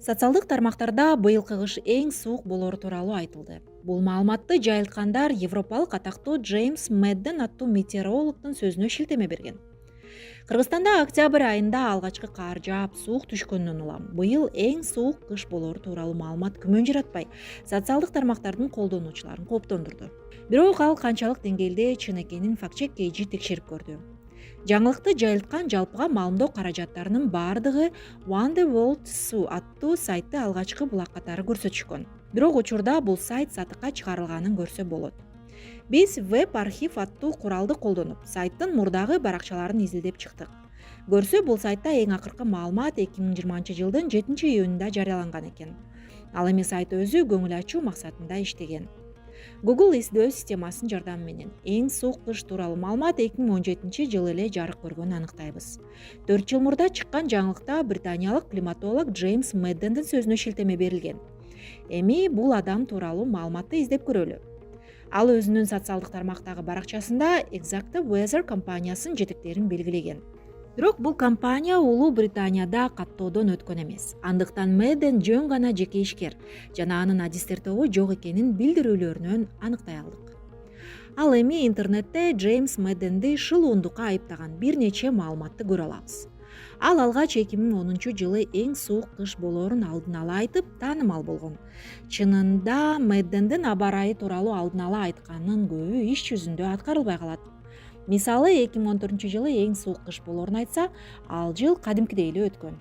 Социалдык тармактарда быйылкы кыш эң суук болоору тууралуу айтылды. Бул маалыматты жайылткандар европалык атактуу Джеймс Медден аттуу метеорологдун сөзүнө шилтеме берген. Кыргызстанда октябрь айында алгачкы кар жаап суук түшкөндөн улам быйыл эң суук кыш болоору тууралуу маалымат күмөн жаратпай, социалдык тармактардын колдонуучуларын кооптондурду. Бирок ал канчалык деңгээлде чын экенин факт-чек KG текшерип көрдү. Жаңылыкты жайылткан жалпыга маалымдоо каражаттарынын баардыгы One the World Zoo аттуу сайтты алгачкы булак катары көрсөтүшкөн. Бирок учурда бул сайт сатыкка чыгарылганын көрсө болот. Биз веб-архив аттуу куралды колдонуп, сайттын мурдагы баракчаларын изилдеп чыктык. Көрсө бул сайтта эң акыркы маалымат 2020-жылдын 7-июнунда жарыяланган экен. Ал эми сайт өзү көңүл ачуу максатында иштеген. Google издөө системасынын жардамы менен эң суук кыш тууралуу маалымат 2017-жылы эле жарык көргөнүн аныктайбыз. 4 жыл мурда чыккан жаңылыкта британиялык климатолог Джеймс Меддендин сөзүнө шилтеме берилген. Эми бул адам тууралуу маалыматты издеп көрөлү. Ал өзүнүн социалдык тармактагы баракчасында Exactive Weather компаниясынын жетектерин белгилеген. Бирок бул компания Улуу Британияда каттоодон өткөн эмес. Андыктан Медден жөн гана жеке ишкер жана анын адистер тобу жок экенин билдирүүлөрүнөн аныктай алдык. Ал эми интернетте Джеймс Медденди шылуундукка айыптаган бир нече маалыматты көрө алабыз. Ал алгач 2010-жылы эң суук кыш болоорун алдын ала айтып, таанымал болгон. Чынында Меддендин аба ырайы тууралуу алдын ала айтканынын көбү иш жүзүндө аткарылбай калат. Мисалы 2014-жылы эң суук кыш болоорун айтса, ал жыл кадимкидей эле өткөн.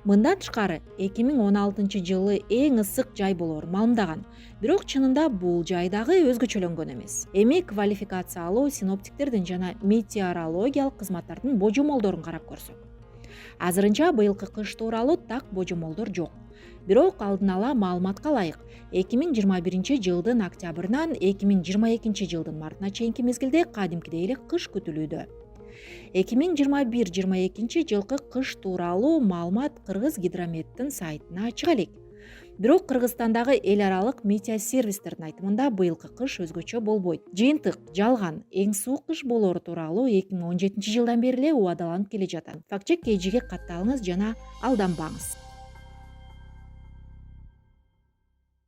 Мындан тышкары 2016-жылы эң ысык жай болоорун маалымдаган. Бирок чынында бул жай дагы өзгөчөлөнгөн эмес. Эми квалификациялуу синоптиктердин жана метеорологиялык кызматтардын божомолдорун карап көрсөк. Азырынча быйылкы кыш тууралуу так божомолдор жок. Бирок алдын ала маалыматка ылайык 2021-жылдын октябрынан 2022-жылдын мартына чейинки мезгилде кадимкидей эле кыш күтүлүүдө. 2021-22 жылкы кыш тууралуу маалымат Кыргыз гидрометтин сайтына чыга элек. Бирок Кыргызстандагы эл аралык метеосервистердин айтымында быйылкы кыш өзгөчө болбойт. Жыйынтык жалган эң суук кыш болоору тууралуу 2017-жылдан бери эле убадаланып келе жатат. Факт-чек KGге катталыңыз жана алданбаңыз.